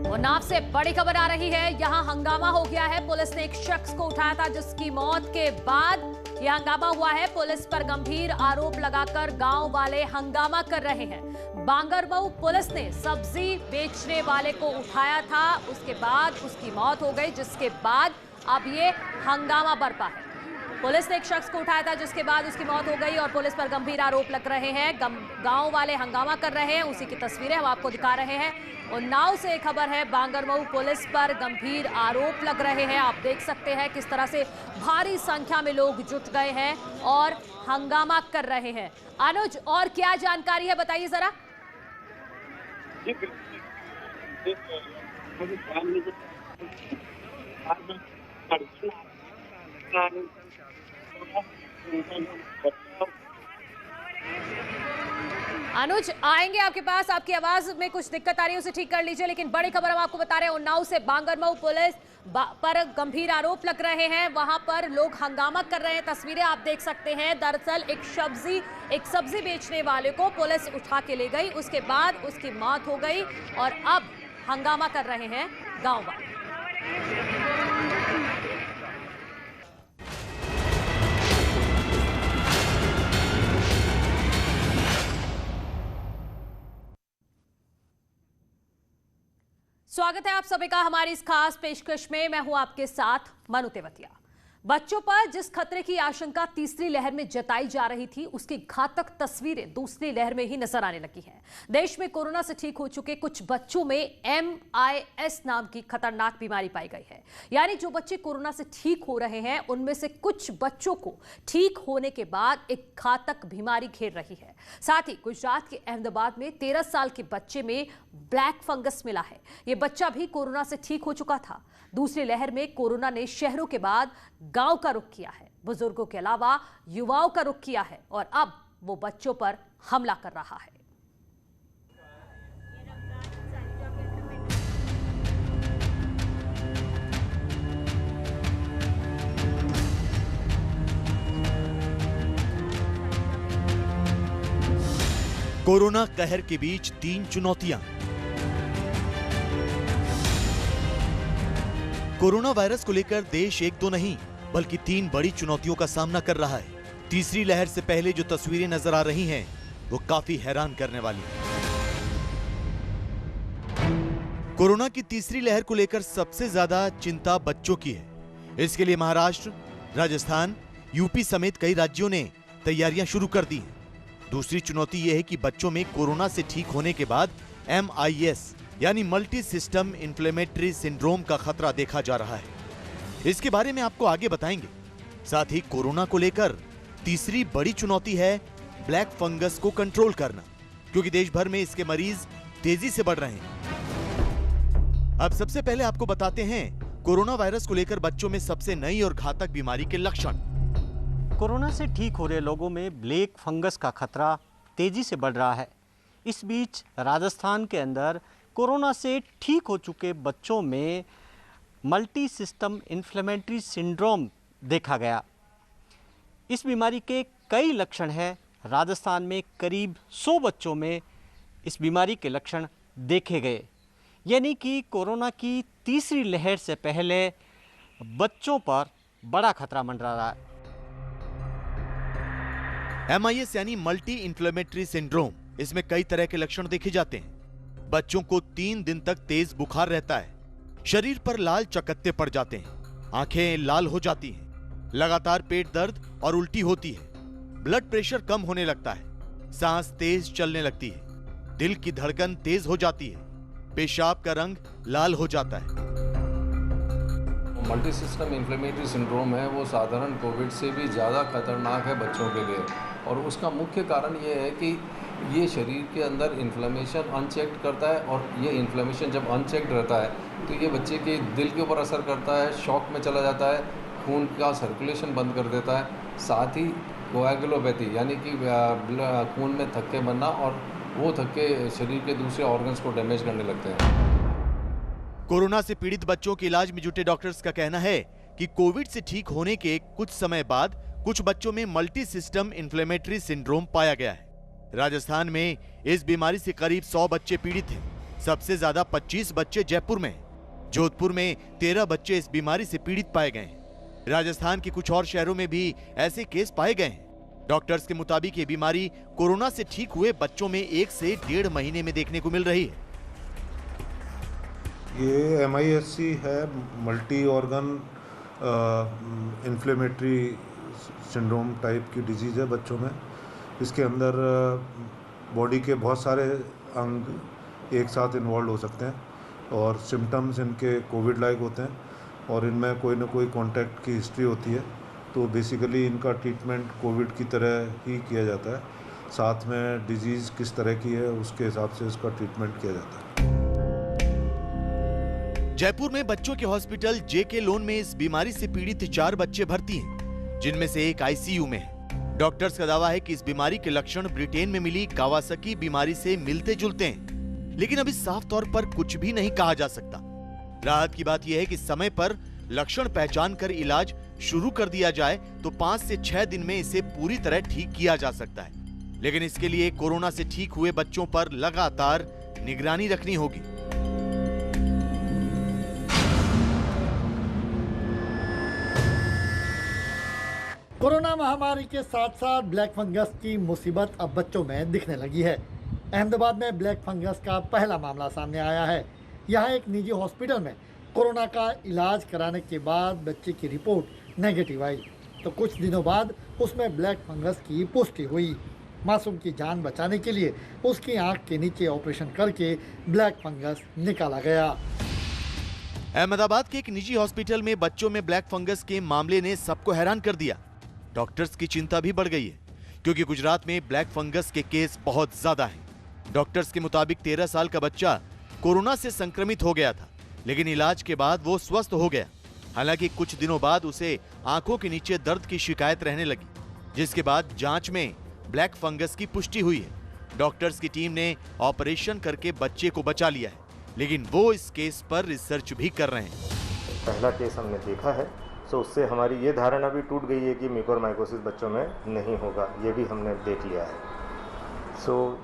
उन्नाव से बड़ी खबर आ रही है। यहां हंगामा हो गया है। पुलिस ने एक शख्स को उठाया था जिसकी मौत के बाद यह हंगामा हुआ है। पुलिस पर गंभीर आरोप लगाकर गांव वाले हंगामा कर रहे हैं। बांगरमऊ पुलिस ने सब्जी बेचने वाले को उठाया था, उसके बाद उसकी मौत हो गई, जिसके बाद अब ये हंगामा बरपा है। पुलिस ने एक शख्स को उठाया था जिसके बाद उसकी मौत हो गई और पुलिस पर गंभीर आरोप लग रहे हैं। गांव वाले हंगामा कर रहे हैं, उसी की तस्वीरें हम आपको दिखा रहे हैं। उन्नाव से एक खबर है, बांगरमऊ पुलिस पर गंभीर आरोप लग रहे हैं। आप देख सकते हैं किस तरह से भारी संख्या में लोग जुट गए हैं और हंगामा कर रहे हैं। अनुज, और क्या जानकारी है, बताइए जरा। अनुज, आएंगे आपके पास। आपकी आवाज में कुछ दिक्कत आ रही है, उसे ठीक कर लीजिए। लेकिन बड़ी खबर हम आपको बता रहे हैं, उन्नाव से बांगरमऊ पुलिस पर गंभीर आरोप लग रहे हैं। वहां पर लोग हंगामा कर रहे हैं। तस्वीरें आप देख सकते हैं। दरअसल एक सब्जी बेचने वाले को पुलिस उठा के ले गई, उसके बाद उसकी मौत हो गई और अब हंगामा कर रहे हैं गांव वाले। स्वागत है आप सभी का हमारी इस खास पेशकश में। मैं हूं आपके साथ मनु तेवतिया। बच्चों पर जिस खतरे की आशंका तीसरी लहर में जताई जा रही थी, उसकी घातक तस्वीरें दूसरी लहर में ही नजर आने लगी हैं। देश में कोरोना से ठीक हो चुके कुछ बच्चों में MIS नाम की खतरनाक बीमारी पाई गई है। यानी जो बच्चे कोरोना से ठीक हो रहे हैं, उनमें से कुछ बच्चों को ठीक होने के बाद एक घातक बीमारी घेर रही है। साथ ही गुजरात के अहमदाबाद में 13 साल के बच्चे में ब्लैक फंगस मिला है। यह बच्चा भी कोरोना से ठीक हो चुका था। दूसरी लहर में कोरोना ने शहरों के बाद गांव का रुख किया है, बुजुर्गों के अलावा युवाओं का रुख किया है और अब वो बच्चों पर हमला कर रहा है। कोरोना कहर के बीच 3 चुनौतियां। कोरोना वायरस को लेकर देश एक तो नहीं बल्कि 3 बड़ी चुनौतियों का सामना कर रहा है। तीसरी लहर से पहले जो तस्वीरें नजर आ रही हैं, वो काफी हैरान करने वाली हैं। कोरोना की तीसरी लहर को लेकर सबसे ज्यादा चिंता बच्चों की है। इसके लिए महाराष्ट्र, राजस्थान, यूपी समेत कई राज्यों ने तैयारियां शुरू कर दी हैं। दूसरी चुनौती यह है कि बच्चों में कोरोना से ठीक होने के बाद MIS यानी मल्टी सिस्टम इन्फ्लेमेटरी सिंड्रोम का खतरा देखा जा रहा है। इसके बारे में आपको आगे बताएंगे। साथ ही कोरोना को लेकर तीसरी बड़ी चुनौती है ब्लैक फंगस को कंट्रोल करना, क्योंकि देश भर में इसके मरीज तेजी से बढ़ रहे हैं। अब सबसे पहले आपको बताते हैं कोरोना वायरस को लेकर बच्चों में सबसे नई और घातक बीमारी के लक्षण। कोरोना से ठीक हो रहे लोगों में ब्लैक फंगस का खतरा तेजी से बढ़ रहा है। इस बीच राजस्थान के अंदर कोरोना से ठीक हो चुके बच्चों में मल्टी सिस्टम इन्फ्लेमेटरी सिंड्रोम देखा गया। इस बीमारी के कई लक्षण हैं। राजस्थान में करीब 100 बच्चों में इस बीमारी के लक्षण देखे गए। यानी कि कोरोना की तीसरी लहर से पहले बच्चों पर बड़ा खतरा मंडरा रहा है। MIS यानी मल्टी इन्फ्लेमेटरी सिंड्रोम, इसमें कई तरह के लक्षण देखे जाते हैं। बच्चों को 3 दिन तक तेज बुखार रहता है, शरीर पर लाल चकत्ते पड़ जाते हैं, आंखें लाल हो जाती हैं, लगातार पेट दर्द और उल्टी होती है, ब्लड प्रेशर कम होने लगता है, सांस तेज चलने लगती है, दिल की धड़कन तेज हो जाती है, पेशाब का रंग लाल हो जाता है। मल्टी सिस्टम इन्फ्लेमेटरी सिंड्रोम है, वो साधारण कोविड से भी ज़्यादा खतरनाक है बच्चों के लिए। और उसका मुख्य कारण ये है कि ये शरीर के अंदर इन्फ्लेमेशन अनचेक्ड करता है और ये इन्फ्लेमेशन जब अनचेक्ड रहता है तो ये बच्चे के दिल के ऊपर असर करता है, शॉक में चला जाता है, खून का सर्कुलेशन बंद कर देता है। साथ ही कोएगुलोपैथी यानी कि खून में थक्के बनना, और वो थक्के शरीर के दूसरे ऑर्गन्स को डैमेज करने लगते हैं। कोरोना से पीड़ित बच्चों के इलाज में जुटे डॉक्टर्स का कहना है कि कोविड से ठीक होने के कुछ समय बाद कुछ बच्चों में मल्टी सिस्टम इन्फ्लेमेटरी सिंड्रोम पाया गया है। राजस्थान में इस बीमारी से करीब 100 बच्चे पीड़ित हैं। सबसे ज्यादा 25 बच्चे जयपुर में हैं। जोधपुर में 13 बच्चे इस बीमारी से पीड़ित पाए गए हैं। राजस्थान के कुछ और शहरों में भी ऐसे केस पाए गए हैं। डॉक्टर्स के मुताबिक ये बीमारी कोरोना से ठीक हुए बच्चों में 1 से 1.5 महीने में देखने को मिल रही है। ये MIS-C है, multi organ inflammatory syndrome type की डिजीज़ है बच्चों में। इसके अंदर बॉडी के बहुत सारे अंग एक साथ इन्वॉल्व हो सकते हैं और सिम्टम्स इनके कोविड लाइक होते हैं और इनमें कोई ना कोई कांटेक्ट की हिस्ट्री होती है। तो बेसिकली इनका ट्रीटमेंट कोविड की तरह ही किया जाता है। साथ में डिजीज़ किस तरह की है उसके हिसाब से इसका ट्रीटमेंट किया जाता है। जयपुर में बच्चों के हॉस्पिटल JK लोन में इस बीमारी से पीड़ित 4 बच्चे भर्ती हैं, जिनमें से एक ICU में है। डॉक्टर्स का दावा है कि इस बीमारी के लक्षण ब्रिटेन में मिली कावासाकी बीमारी से मिलते जुलते हैं, लेकिन अभी साफ तौर पर कुछ भी नहीं कहा जा सकता। राहत की बात यह है कि समय पर लक्षण पहचान कर इलाज शुरू कर दिया जाए तो 5 से 6 दिन में इसे पूरी तरह ठीक किया जा सकता है। लेकिन इसके लिए कोरोना से ठीक हुए बच्चों पर लगातार निगरानी रखनी होगी। कोरोना महामारी के साथ साथ ब्लैक फंगस की मुसीबत अब बच्चों में दिखने लगी है। अहमदाबाद में ब्लैक फंगस का पहला मामला सामने आया है। यहाँ एक निजी हॉस्पिटल में कोरोना का इलाज कराने के बाद बच्चे की रिपोर्ट नेगेटिव आई, तो कुछ दिनों बाद उसमें ब्लैक फंगस की पुष्टि हुई। मासूम की जान बचाने के लिए उसकी आंख के नीचे ऑपरेशन करके ब्लैक फंगस निकाला गया। अहमदाबाद के एक निजी हॉस्पिटल में बच्चों में ब्लैक फंगस के मामले ने सबको हैरान कर दिया। डॉक्टर्स की चिंता भी बढ़ गई है, क्योंकि गुजरात में ब्लैक फंगस के केस बहुत ज्यादा हैं। डॉक्टर्स के मुताबिक 13 साल का बच्चा कोरोना से संक्रमित हो गया था, लेकिन इलाज के बाद वो स्वस्थ हो गया। हालांकि कुछ दिनों बाद उसे आंखों के नीचे दर्द की शिकायत रहने लगी, जिसके बाद जांच में ब्लैक फंगस की पुष्टि हुई है। डॉक्टर्स की टीम ने ऑपरेशन करके बच्चे को बचा लिया है, लेकिन वो इस केस पर रिसर्च भी कर रहे हैं। पहला केस हमने देखा है, तो उससे हमारी ये धारणा भी टूट गई है कि म्यूकोरमाइकोसिस बच्चों में नहीं होगा, ये भी हमने देख लिया है।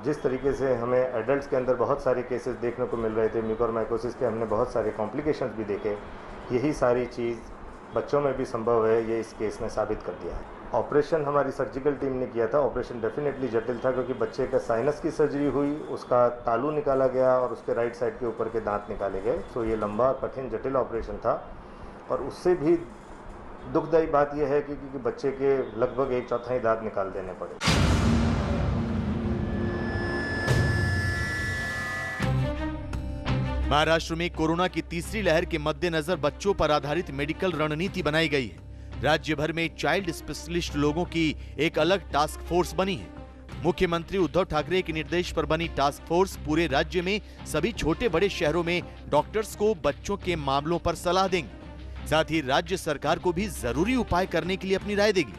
जिस तरीके से हमें एडल्ट्स के अंदर बहुत सारे केसेस देखने को मिल रहे थे म्यूकोरमाइकोसिस के, हमने बहुत सारे कॉम्प्लिकेशंस भी देखे। यही सारी चीज़ बच्चों में भी संभव है, ये इस केस ने साबित कर दिया है। ऑपरेशन हमारी सर्जिकल टीम ने किया था। ऑपरेशन डेफिनेटली जटिल था, क्योंकि बच्चे का साइनस की सर्जरी हुई, उसका तालू निकाला गया और उसके राइट साइड के ऊपर के दांत निकाले गए। ये लंबा, कठिन, जटिल ऑपरेशन था। और उससे भी दुखदायी बात यह है कि बच्चे के लगभग 1/4 दांत निकाल देने पड़े। महाराष्ट्र में कोरोना की तीसरी लहर के मद्देनजर बच्चों पर आधारित मेडिकल रणनीति बनाई गई है। राज्य भर में चाइल्ड स्पेशलिस्ट लोगों की एक अलग टास्क फोर्स बनी है। मुख्यमंत्री उद्धव ठाकरे के निर्देश पर बनी टास्क फोर्स पूरे राज्य में सभी छोटे बड़े शहरों में डॉक्टर्स को बच्चों के मामलों पर सलाह देंगे। साथ ही राज्य सरकार को भी जरूरी उपाय करने के लिए अपनी राय देगी।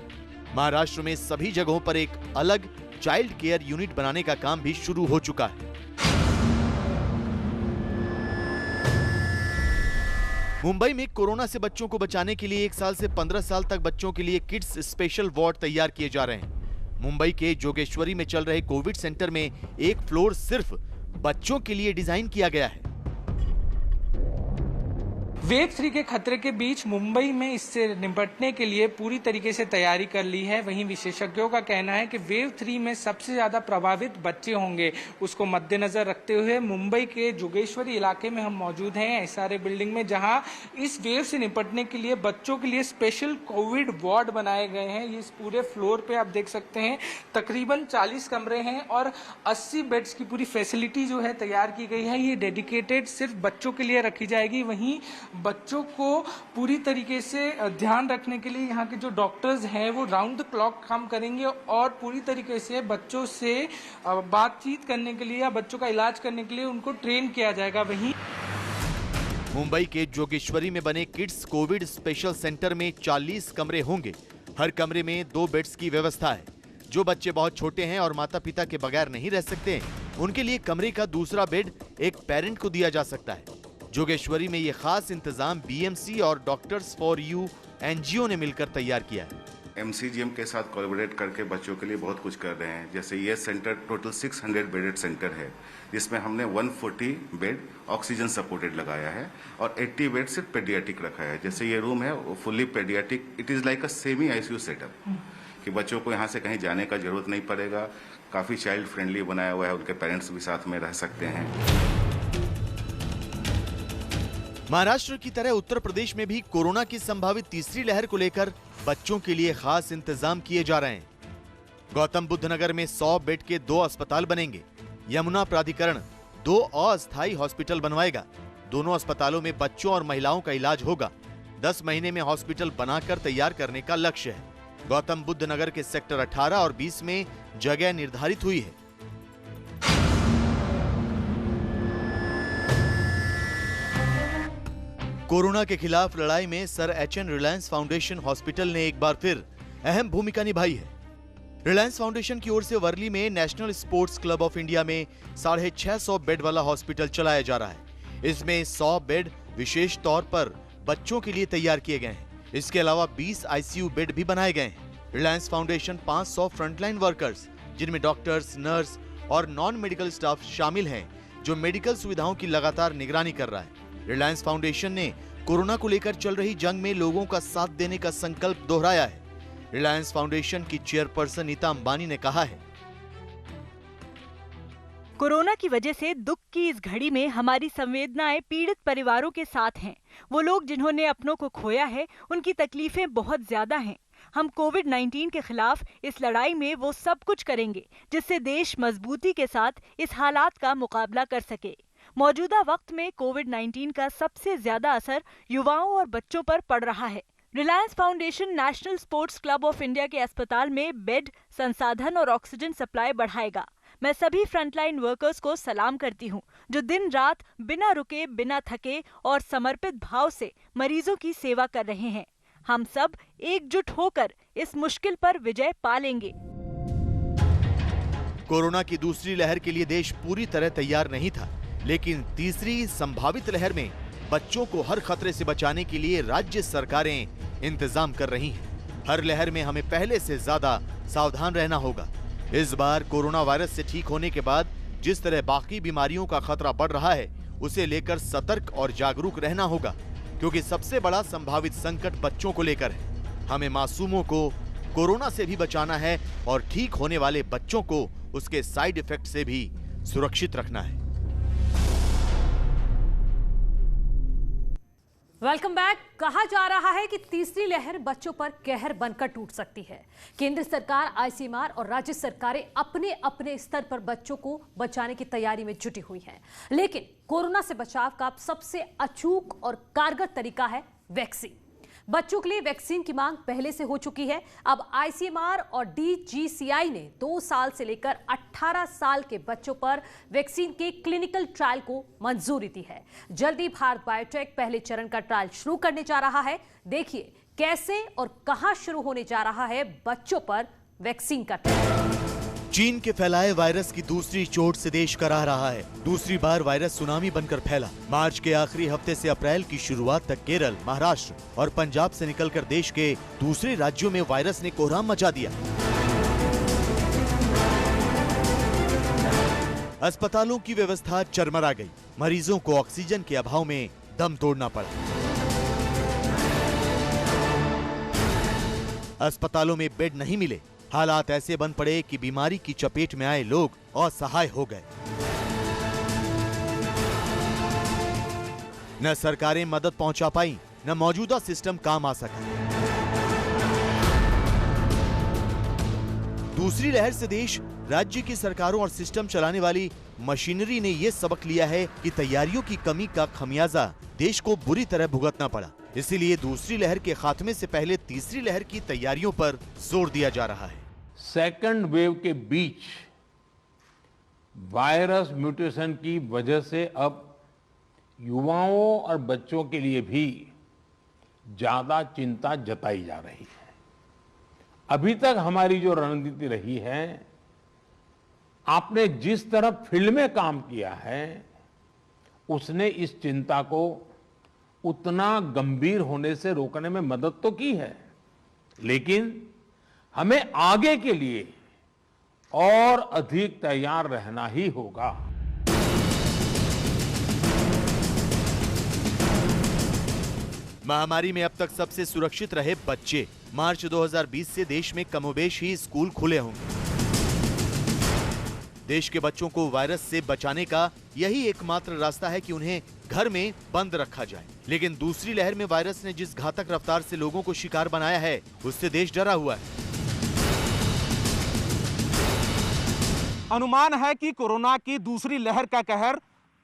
महाराष्ट्र में सभी जगहों पर एक अलग चाइल्ड केयर यूनिट बनाने का काम भी शुरू हो चुका है। मुंबई में कोरोना से बच्चों को बचाने के लिए 1 साल से 15 साल तक बच्चों के लिए किड्स स्पेशल वार्ड तैयार किए जा रहे हैं। मुंबई के जोगेश्वरी में चल रहे कोविड सेंटर में एक फ्लोर सिर्फ बच्चों के लिए डिजाइन किया गया है। वेव 3 के खतरे के बीच मुंबई में इससे निपटने के लिए पूरी तरीके से तैयारी कर ली है। वहीं विशेषज्ञों का कहना है कि वेव 3 में सबसे ज्यादा प्रभावित बच्चे होंगे। उसको मद्देनजर रखते हुए मुंबई के जोगेश्वरी इलाके में हम मौजूद हैं, SRA बिल्डिंग में, जहां इस वेव से निपटने के लिए बच्चों के लिए स्पेशल कोविड वार्ड बनाए गए हैं। इस पूरे फ्लोर पे आप देख सकते हैं तकरीबन 40 कमरे हैं और 80 बेड्स की पूरी फैसिलिटी जो है तैयार की गई है। ये डेडिकेटेड सिर्फ बच्चों के लिए रखी जाएगी। वहीं बच्चों को पूरी तरीके से ध्यान रखने के लिए यहाँ के जो डॉक्टर्स हैं वो राउंड द क्लॉक काम करेंगे और पूरी तरीके से बच्चों से बातचीत करने के लिए या बच्चों का इलाज करने के लिए उनको ट्रेन किया जाएगा। वहीं मुंबई के जोगेश्वरी में बने किड्स कोविड स्पेशल सेंटर में 40 कमरे होंगे। हर कमरे में 2 बेड्स की व्यवस्था है। जो बच्चे बहुत छोटे हैं और माता पिता के बगैर नहीं रह सकते, उनके लिए कमरे का दूसरा बेड एक पेरेंट को दिया जा सकता है। जोगेश्वरी में ये खास इंतजाम BMC और डॉक्टर्स फॉर यू NGO ने मिलकर तैयार किया है। MCGM के साथ कोलैबोरेट करके बच्चों के लिए बहुत कुछ कर रहे हैं। जैसे ये सेंटर टोटल 600 बेडेड सेंटर है, जिसमें हमने 140 बेड ऑक्सीजन सपोर्टेड लगाया है और 80 बेड सिर्फ पेडियाट्रिक रखा है। जैसे ये रूम है वो fully paediatric, it is like a semi ICU setup कि बच्चों को यहाँ से कहीं जाने का जरूरत नहीं पड़ेगा। काफ़ी चाइल्ड फ्रेंडली बनाया हुआ है, उनके पेरेंट्स भी साथ में रह सकते हैं। महाराष्ट्र की तरह उत्तर प्रदेश में भी कोरोना की संभावित तीसरी लहर को लेकर बच्चों के लिए खास इंतजाम किए जा रहे हैं। गौतम बुद्ध नगर में 100 बेड के 2 अस्पताल बनेंगे। यमुना प्राधिकरण 2 अस्थायी हॉस्पिटल बनवाएगा। दोनों अस्पतालों में बच्चों और महिलाओं का इलाज होगा। 10 महीने में हॉस्पिटल बनाकर तैयार करने का लक्ष्य है। गौतम बुद्ध नगर के सेक्टर 18 और 20 में जगह निर्धारित हुई है। कोरोना के खिलाफ लड़ाई में sir HN Reliance foundation hospital ने एक बार फिर अहम भूमिका निभाई है। रिलायंस फाउंडेशन की ओर से वर्ली में national sports club of India में 650 बेड वाला हॉस्पिटल चलाया जा रहा है। इसमें 100 बेड विशेष तौर पर बच्चों के लिए तैयार किए गए हैं। इसके अलावा 20 ICU बेड भी बनाए गए हैं। रिलायंस फाउंडेशन 500 फ्रंटलाइन वर्कर्स, जिनमें डॉक्टर्स, नर्स और नॉन मेडिकल स्टाफ शामिल हैं, जो मेडिकल सुविधाओं की लगातार निगरानी कर रहा है। रिलायंस फाउंडेशन ने कोरोना को लेकर चल रही जंग में लोगों का साथ देने का संकल्प दोहराया है। रिलायंस फाउंडेशन की चेयरपर्सन नीता अंबानी ने कहा है, कोरोना की वजह से दुख की इस घड़ी में हमारी संवेदनाएं पीड़ित परिवारों के साथ हैं। वो लोग जिन्होंने अपनों को खोया है, उनकी तकलीफें बहुत ज्यादा हैं। हम कोविड-19 के खिलाफ इस लड़ाई में वो सब कुछ करेंगे जिससे देश मजबूती के साथ इस हालात का मुकाबला कर सके। मौजूदा वक्त में कोविड-19 का सबसे ज्यादा असर युवाओं और बच्चों पर पड़ रहा है। Reliance foundation national sports club of India के अस्पताल में बेड, संसाधन और ऑक्सीजन सप्लाई बढ़ाएगा। मैं सभी फ्रंटलाइन वर्कर्स को सलाम करती हूं, जो दिन रात बिना रुके, बिना थके और समर्पित भाव से मरीजों की सेवा कर रहे हैं। हम सब एकजुट होकर इस मुश्किल पर विजय पा लेंगे। कोरोना की दूसरी लहर के लिए देश पूरी तरह तैयार नहीं था, लेकिन तीसरी संभावित लहर में बच्चों को हर खतरे से बचाने के लिए राज्य सरकारें इंतजाम कर रही हैं। हर लहर में हमें पहले से ज्यादा सावधान रहना होगा। इस बार कोरोना वायरस से ठीक होने के बाद जिस तरह बाकी बीमारियों का खतरा बढ़ रहा है, उसे लेकर सतर्क और जागरूक रहना होगा, क्योंकि सबसे बड़ा संभावित संकट बच्चों को लेकर है। हमें मासूमों को कोरोना से भी बचाना है और ठीक होने वाले बच्चों को उसके साइड इफेक्ट से भी सुरक्षित रखना है। Welcome back. कहा जा रहा है कि तीसरी लहर बच्चों पर कहर बनकर टूट सकती है। केंद्र सरकार, ICMR और राज्य सरकारें अपने अपने स्तर पर बच्चों को बचाने की तैयारी में जुटी हुई हैं। लेकिन कोरोना से बचाव का सबसे अचूक और कारगर तरीका है वैक्सीन। बच्चों के लिए वैक्सीन की मांग पहले से हो चुकी है। अब ICMR और DGCI ने 2 साल से लेकर 18 साल के बच्चों पर वैक्सीन के क्लिनिकल ट्रायल को मंजूरी दी है। जल्दी भारत बायोटेक पहले चरण का ट्रायल शुरू करने जा रहा है। देखिए कैसे और कहां शुरू होने जा रहा है बच्चों पर वैक्सीन का ट्रायल। चीन के फैलाए वायरस की दूसरी चोट से देश कराह रहा है। दूसरी बार वायरस सुनामी बनकर फैला। मार्च के आखिरी हफ्ते से अप्रैल की शुरुआत तक केरल, महाराष्ट्र और पंजाब से निकलकर देश के दूसरे राज्यों में वायरस ने कोहराम मचा दिया। अस्पतालों की व्यवस्था चरमरा गई। मरीजों को ऑक्सीजन के अभाव में दम तोड़ना पड़ा। अस्पतालों में बेड नहीं मिले। हालात ऐसे बन पड़े कि बीमारी की चपेट में आए लोग असहाय हो गए। न सरकारें मदद पहुंचा पाई, न मौजूदा सिस्टम काम आ सका। दूसरी लहर से देश, राज्य की सरकारों और सिस्टम चलाने वाली मशीनरी ने यह सबक लिया है कि तैयारियों की कमी का खमियाजा देश को बुरी तरह भुगतना पड़ा। इसीलिए दूसरी लहर के खात्मे से पहले तीसरी लहर की तैयारियों पर जोर दिया जा रहा है। सेकंड वेव के बीच वायरस म्यूटेशन की वजह से अब युवाओं और बच्चों के लिए भी ज्यादा चिंता जताई जा रही है। अभी तक हमारी जो रणनीति रही है, आपने जिस तरह फील्ड में काम किया है, उसने इस चिंता को उतना गंभीर होने से रोकने में मदद तो की है, लेकिन हमें आगे के लिए और अधिक तैयार रहना ही होगा। महामारी में अब तक सबसे सुरक्षित रहे बच्चे। मार्च 2020 से देश में कमोबेश ही स्कूल खुले होंगे। देश के बच्चों को वायरस से बचाने का यही एकमात्र रास्ता है कि उन्हें घर में बंद रखा जाए। लेकिन दूसरी लहर में वायरस ने जिस घातक रफ्तार से लोगों को शिकार बनाया है, उससे देश डरा हुआ है। अनुमान है कि कोरोना की दूसरी लहर का कहर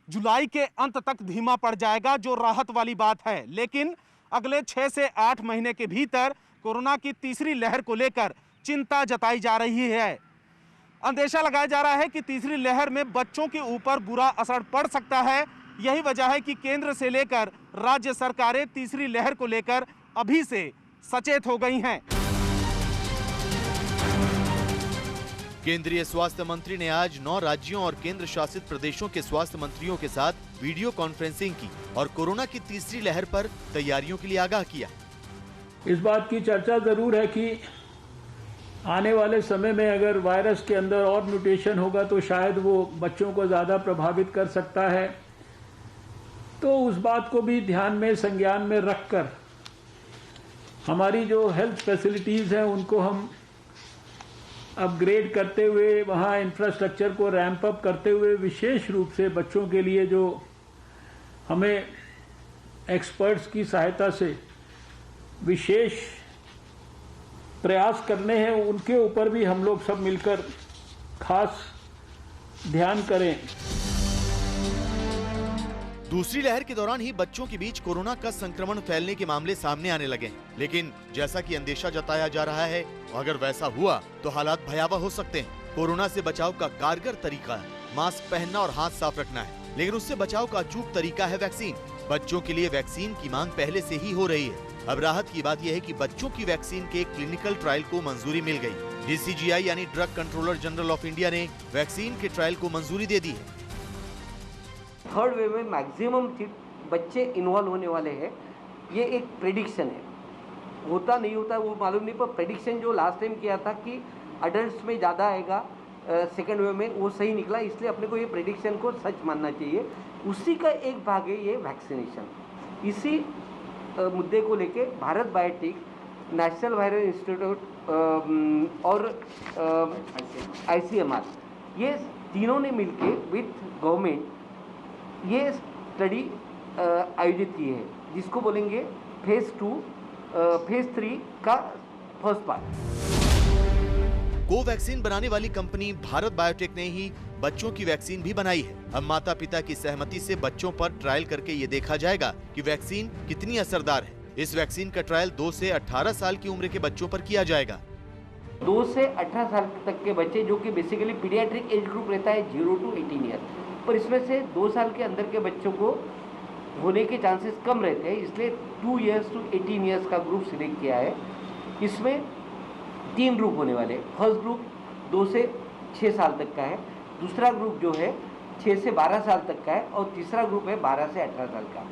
जुलाई के अंत तक धीमा पड़ जाएगा, जो राहत वाली बात है। लेकिन अगले 6 से 8 महीने के भीतर कोरोना की तीसरी लहर को लेकर चिंता जताई जा रही है। अंदेशा लगाया जा रहा है कि तीसरी लहर में बच्चों के ऊपर बुरा असर पड़ सकता है। यही वजह है कि केंद्र से लेकर राज्य सरकारें तीसरी लहर को लेकर अभी से सचेत हो गई हैं। केंद्रीय स्वास्थ्य मंत्री ने आज 9 राज्यों और केंद्र शासित प्रदेशों के स्वास्थ्य मंत्रियों के साथ वीडियो कॉन्फ्रेंसिंग की और कोरोना की तीसरी लहर पर तैयारियों के लिए आगाह किया। इस बात की चर्चा जरूर है कि आने वाले समय में अगर वायरस के अंदर और म्यूटेशन होगा तो शायद वो बच्चों को ज़्यादा प्रभावित कर सकता है। तो उस बात को भी ध्यान में, संज्ञान में रखकर हमारी जो हेल्थ फैसिलिटीज़ हैं उनको हम अपग्रेड करते हुए, वहाँ इंफ्रास्ट्रक्चर को रैंप अप करते हुए, विशेष रूप से बच्चों के लिए जो हमें एक्सपर्ट्स की सहायता से विशेष प्रयास करने हैं, उनके ऊपर भी हम लोग सब मिलकर खास ध्यान करें। दूसरी लहर के दौरान ही बच्चों के बीच कोरोना का संक्रमण फैलने के मामले सामने आने लगे हैं। लेकिन जैसा कि अंदेशा जताया जा रहा है, अगर वैसा हुआ तो हालात भयावह हो सकते हैं। कोरोना से बचाव का कारगर तरीका है मास्क पहनना और हाथ साफ रखना है, लेकिन उससे बचाव का अचूक तरीका है वैक्सीन। बच्चों के लिए वैक्सीन की मांग पहले से ही हो रही है। अब राहत की बात यह है कि बच्चों की वैक्सीन के क्लिनिकल ट्रायल को मंजूरी मिल गई। DCGI यानी drug controller general of India ने वैक्सीन के ट्रायल को मंजूरी दे दी है। थर्ड वेव में मैक्सिमम बच्चे इन्वॉल्व होने वाले हैं, ये एक प्रेडिक्शन है। होता नहीं होता वो मालूम नहीं, पर प्रेडिक्शन जो लास्ट टाइम किया था कि अडल्ट्स में ज़्यादा आएगा सेकेंड वेव में, वो सही निकला। इसलिए अपने को ये प्रेडिक्शन को सच मानना चाहिए। उसी का एक भाग है ये वैक्सीनेशन। इसी मुद्दे को लेके Bharat biotech, national viral institute और ICMR, ये तीनों ने मिलके विथ गवर्नमेंट ये स्टडी आयोजित की है, जिसको बोलेंगे फेज 2 फेज 3 का फर्स्ट पार्ट। कोवैक्सीन बनाने वाली कंपनी भारत बायोटेक ने ही बच्चों की वैक्सीन भी बनाई है। अब माता पिता की सहमति से बच्चों पर ट्रायल करके ये देखा जाएगा कि वैक्सीन कितनी असरदार है। इस वैक्सीन का ट्रायल 2 से 18 साल की उम्र के बच्चों पर किया जाएगा। 2 से 18 साल तक के बच्चे, जो कि बेसिकली पीडियाट्रिक एज ग्रुप रहता है 0 to 18 ईयर, पर इसमें से 2 साल के अंदर के बच्चों को होने के चांसेस कम रहते हैं, इसलिए 2 years to 18 years का ग्रुप सिलेक्ट किया है। इसमें 3 ग्रुप होने वाले। फर्स्ट ग्रुप 2 से 6 साल तक का है, दूसरा ग्रुप जो है 6 से 12 साल तक का है, और तीसरा ग्रुप है 12 से 18 साल का।